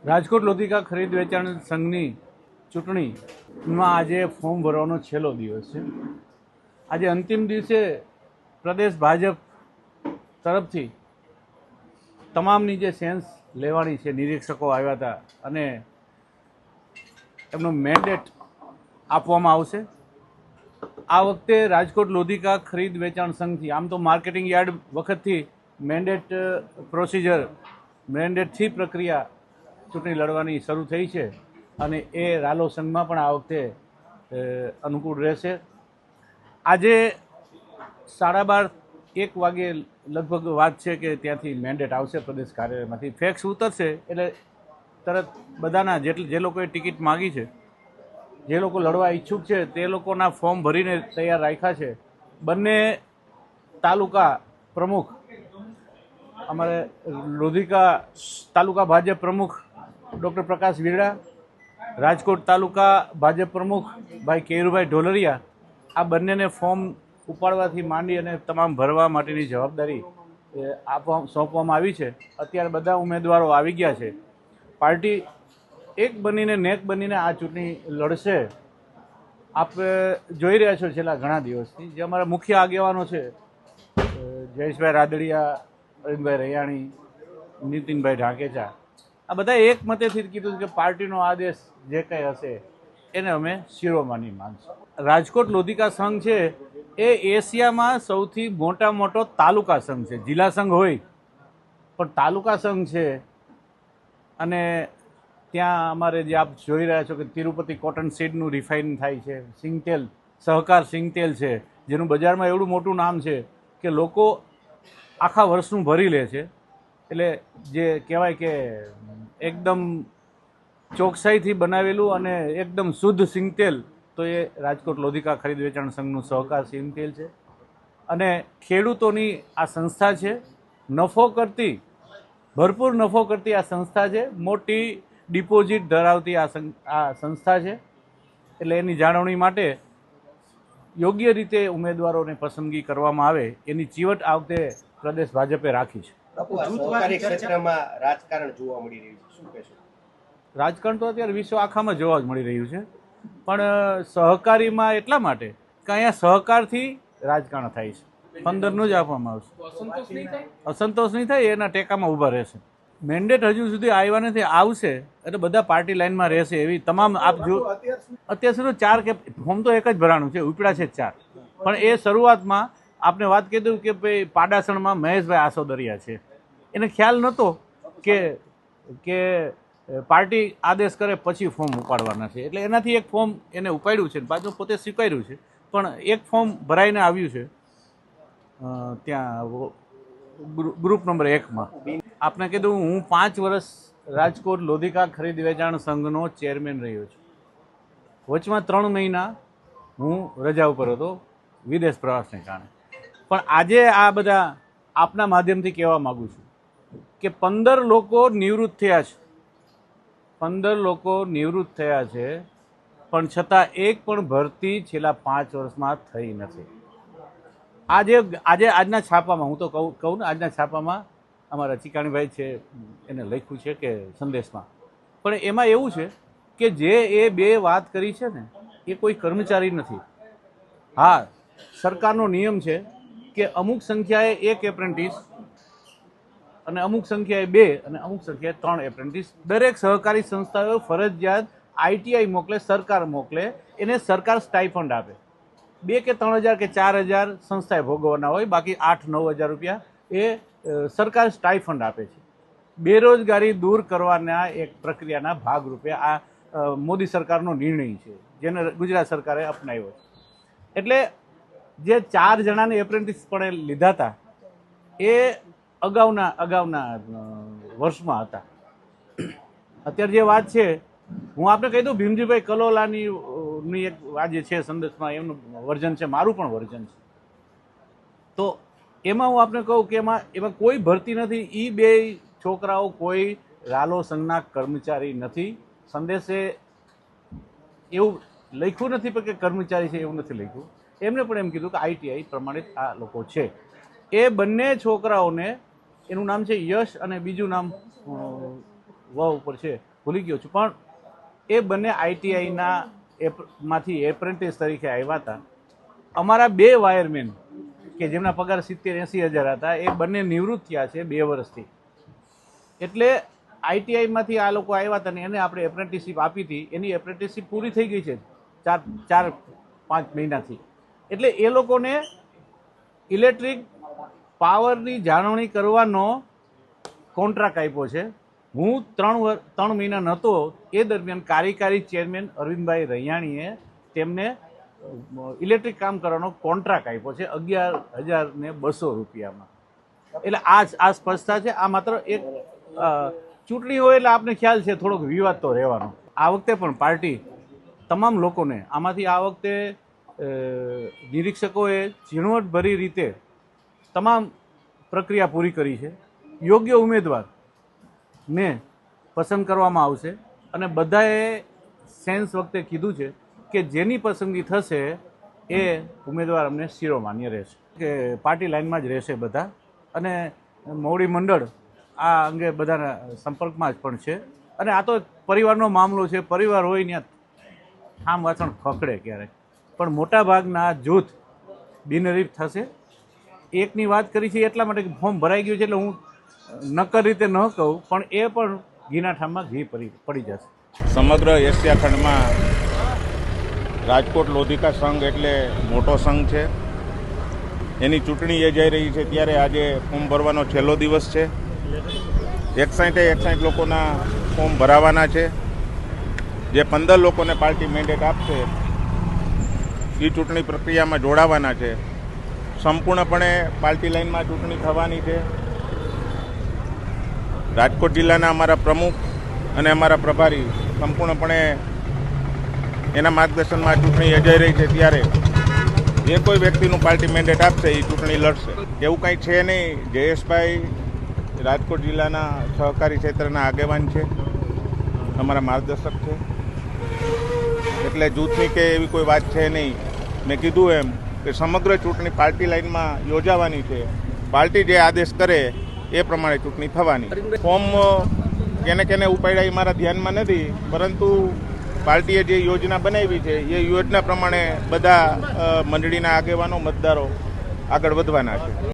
રાજકોટ લોધિકા ખરીદ વેચાણ સંઘની ચૂંટણીમાં આજે ફોર્મ ભરવાનો છેલ્લો દિવસ છે. આજે અંતિમ દિવસે પ્રદેશ ભાજપ તરફથી તમામની જે સેન્સ લેવાની છે, નિરીક્ષકો આવ્યા હતા અને એમનો મેન્ડેટ આપવામાં આવશે. આ વખતે રાજકોટ લોધિકા ખરીદ વેચાણ સંઘથી, આમ તો માર્કેટિંગ યાર્ડ વખતથી મેન્ડેટ પ્રોસિજર, મેન્ડેટથી પ્રક્રિયા ચૂંટણી લડવાની શરૂ થઈ છે અને એ રાલો સંઘમાં પણ આ વખતે અનુકૂળ રહેશે. આજે 12:30-1 વાગે લગભગ વાત છે કે ત્યાંથી મેન્ડેટ આવશે પ્રદેશ કાર્યાલયમાંથી. ફેક્સ ઉતરશે એટલે તરત બધાના જે લોકોએ ટિકિટ માગી છે, જે લોકો લડવા ઈચ્છુક છે તે લોકોના ફોર્મ ભરીને તૈયાર રાખ્યા છે. બંને તાલુકા પ્રમુખ, અમારે લોધિકા તાલુકા ભાજપ પ્રમુખ ડૉક્ટર પ્રકાશ વીરડા, રાજકોટ તાલુકા ભાજપ પ્રમુખ ભાઈ કેયુરભાઈ ઢોલરિયા, આ બંનેને ફોર્મ ઉપાડવાથી માંડી અને તમામ ભરવા માટેની જવાબદારી સોંપવામાં આવી છે. અત્યારે બધા ઉમેદવારો આવી ગયા છે. પાર્ટી એક બનીને નેક બનીને આ ચૂંટણી લડશે. આપ જોઈ રહ્યા છો છેલ્લા ઘણા દિવસથી જે અમારા મુખ્ય આગેવાનો છે, જયેશભાઈ રાદડિયા, અરવિંદભાઈ રૈયાણી, નીતિનભાઈ ઢાકેચા, આ બધા એક મતેથી કીધું કે પાર્ટીનો આદેશ જે કંઈ હશે એને અમે શિરોમાની માનશું. રાજકોટ લોધિકા સંઘ છે એ એશિયામાં સૌથી મોટો તાલુકા સંઘ છે. જિલ્લા સંઘ હોય પણ તાલુકા સંઘ છે. અને ત્યાં અમારે જે આપ જોઈ રહ્યા છો કે તિરુપતિ કોટન સીડનું રિફાઇન થાય છે, સિંગતેલ, સહકાર સિંગતેલ છે, જેનું બજારમાં એવડું મોટું નામ છે કે લોકો આખા વર્ષનું ભરી લે છે. એટલે જે કહેવાય કે એકદમ ચોકસાઈથી બનાવેલું અને એકદમ શુદ્ધ સિંગતેલ તો એ રાજકોટ લોધિકા ખરીદ વેચાણ સંઘનું સહકાર સિંગતેલ છે. અને ખેડૂતોની આ સંસ્થા છે, ભરપૂર નફો કરતી આ સંસ્થા છે, મોટી ડિપોઝિટ ધરાવતી આ સંસ્થા છે. એટલે એની જાળવણી માટે યોગ્ય રીતે ઉમેદવારોને પસંદગી કરવામાં આવે એની ચીવટ આ વખતે પ્રદેશ ભાજપે રાખી છે. રાજકારણ જોવા મળી રહ્યું છે, શું કહેશો? રાજકારણ તો અત્યારે વિશ્વ આખામાં જોવા જ મળી રહ્યું છે, પણ સહકારીમાં એટલા માટે કે અહીંયા સહકારથી રાજકારણ થાય છે. 15નું જ આપવામાં આવશે. અસંતોષ નહીં થાય, એના ટેકામાં ઊભા રહેશે. મેન્ડેટ હજુ સુધી આવ્યા નથી, આવશે એટલે બધા પાર્ટી લાઇનમાં રહેશે. એવી તમામ આપ જો અત્યાર સુધી 4 કે ફોર્મ તો એક જ ભરાણું છે, ઉપડ્યા છે 4. પણ એ શરૂઆતમાં આપને વાત કહી દઉં કે ભાઈ પાડાસણમાં મહેશભાઈ આસોદરિયા છે, એને ખ્યાલ નહોતો કે પાર્ટી આદેશ કરે પછી ફોર્મ ઉપાડવાના છે. એટલે એનાથી એક ફોર્મ એને ઉપાડ્યું છે, પાછું પોતે સ્વીકાર્યું છે. પણ એક ફોર્મ ભરાઈને આવ્યું છે ત્યાં ગ્રુપ નંબર 1માં. આપને કીધું હું 5 વર્ષ રાજકોટ લોધિકા ખરીદ વેચાણ સંઘનો ચેરમેન રહ્યો છું. વચમાં 3 મહિના હું રજા ઉપર હતો વિદેશ પ્રવાસને કારણે. પણ આજે આ બધા આપના માધ્યમથી કહેવા માગું છું કે 15 લોકો નિવૃત્ત થયા છે. 15 લોકો નિવૃત્ત થયા છે, પણ છતાં એક પણ ભરતી છેલ્લા 5 વર્ષમાં થઈ નથી. આજના છાપામાં હું તો કહું ને, આજના છાપામાં અમારા ચીકાણીભાઈ છે એને લખ્યું છે કે સંદેશમાં, પણ એમાં એવું છે કે જે એ 2 વાત કરી છે ને એ કોઈ કર્મચારી નથી. હા, સરકારનો નિયમ છે કે અમુક સંખ્યાએ 1 એપ્રેન્ટિસ અને અમુક સંખ્યાએ 2 અને અમુક સંખ્યાએ 3 એપ્રેન્ટિસ દરેક સહકારી સંસ્થાઓ ફરજિયાત ITI મોકલે, સરકાર મોકલે, એને સરકાર સ્ટાઇફંડ આપે. 2 કે 3 હજાર કે 4 હજાર સંસ્થાએ ભોગવવાના હોય, બાકી 8-9 હજાર રૂપિયા એ સરકાર સ્ટાઇફંડ આપે છે. બેરોજગારી દૂર કરવાના એક પ્રક્રિયાના ભાગરૂપે આ મોદી સરકારનો નિર્ણય છે, જેને ગુજરાત સરકારે અપનાવ્યો છે. એટલે જે 4 જણાને એપ્રેન્ટિસ પણ લીધા હતા એ અગાઉના વર્ષમાં હતા. અત્યારે જે વાત છે, હું આપને કહી દઉં, ભીમજીભાઈ કલોલાની એક આજે છે સંદેશમાં, એમનું વર્ઝન છે, મારું પણ વર્ઝન છે. તો એમાં હું આપને કહું કે એમાં કોઈ ભરતી નથી. એ 2 છોકરાઓ કોઈ રાલો સંઘના કર્મચારી નથી. સંદેશે એવું લખ્યું નથી પણ કે કર્મચારી છે એવું નથી લખ્યું. એમને પણ એમ કીધું કે ITI પ્રમાણિત આ લોકો છે. એ બંને છોકરાઓને, એનું નામ છે યશ અને બીજું નામ વ ઉપર છે, ભૂલી ગયો છું, પણ એ બંને આઈટીઆઈના માંથી એપ્રેન્ટિસ તરીકે આવ્યા હતા. અમારા 2 વાયરમેન કે જેમના પગાર 70-80 હજાર હતા એ બંને નિવૃત્ત થયા છે 2 વર્ષથી. એટલે આઈટીઆઈમાંથી આ લોકો આવ્યા હતા ને એને આપણે એપ્રેન્ટિસશીપ આપી હતી. એની એપ્રેન્ટિસશીપ પૂરી થઈ ગઈ છે 4-5 મહિનાથી. એટલે એ લોકોને ઇલેક્ટ્રિક પાવરની જાળવણી કરવાનો કોન્ટ્રાક્ટ આપ્યો છે. હું 3 મહિના નહોતો એ દરમિયાન કાર્યકારી ચેરમેન અરવિંદભાઈ રૈયાણીએ તેમને ઇલેક્ટ્રિક કામ કરવાનો કોન્ટ્રાક્ટ આપ્યો છે 11,200 રૂપિયામાં. એટલે આ સ્પષ્ટતા છે. આ માત્ર એક ચૂંટણી હોય એટલે આપને ખ્યાલ છે થોડોક વિવાદ તો રહેવાનો. આ વખતે પણ પાર્ટી તમામ લોકોને આમાંથી આ વખતે નિરીક્ષકોએ ઝીણવટભરી રીતે તમામ પ્રક્રિયા પૂરી કરી છે. યોગ્ય ઉમેદવારને પસંદ કરવામાં આવશે અને બધાએ સેન્સ વખતે કીધું છે કે જેની પસંદગી થશે એ ઉમેદવાર અમને શિરોમાન્ય રહેશે, કે પાર્ટી લાઇનમાં જ રહેશે બધા. અને મોવડી મંડળ આ અંગે બધાના સંપર્કમાં જ પણ છે. અને આ તો પરિવારનો મામલો છે. પરિવાર હોય ત્યાં આમ વાસણ ખખડે ક્યારેક, પણ મોટાભાગના જૂથ બિનહરીફ થશે. એકની વાત કરી છે એટલા માટે ફોર્મ ભરાઈ ગયું છે એટલે હું નક્કર રીતે ન કહું, પણ એ પણ ઘીના ઠામમાં ઘી પડી જશે. સમગ્ર એશિયા ખંડમાં રાજકોટ લોધિકા સંઘ એટલે મોટો સંઘ છે. એની ચૂંટણી યોજાઈ રહી છે ત્યારે આજે ફોર્મ ભરવાનો છેલ્લો દિવસ છે. 61 લોકોના ફોર્મ ભરાવાના છે. જે 15 લોકોને પાર્ટી મેન્ડેટ આપશે એ ચૂંટણી પ્રક્રિયામાં જોડાવાના છે. સંપૂર્ણપણે પાર્ટી લાઇનમાં ચૂંટણી થવાની છે. રાજકોટ જિલ્લાના અમારા પ્રમુખ અને અમારા પ્રભારી સંપૂર્ણપણે એના માર્ગદર્શનમાં ચૂંટણી યોજાઈ રહી છે ત્યારે જે કોઈ વ્યક્તિનું પાર્ટી મેન્ડેટ આપશે એ ચૂંટણી લડશે. એવું કંઈ છે નહીં. જયેશભાઈ રાજકોટ જિલ્લાના સહકારી ક્ષેત્રના આગેવાન છે, અમારા માર્ગદર્શક છે. એટલે જૂથની કે એવી કોઈ વાત છે નહીં. મેં કીધું એમ કે સમગ્ર ચૂંટણી પાર્ટી લાઇનમાં યોજાવાની છે. પાર્ટી જે આદેશ કરે એ પ્રમાણે ચૂંટણી થવાની. ફોર્મ કેને ઉપાડ્યા એ મારા ધ્યાનમાં નથી, પરંતુ પાર્ટીએ જે યોજના બનાવી છે એ યોજના પ્રમાણે બધા મંડળીના આગેવાનો મતદારો આગળ વધવાના છે.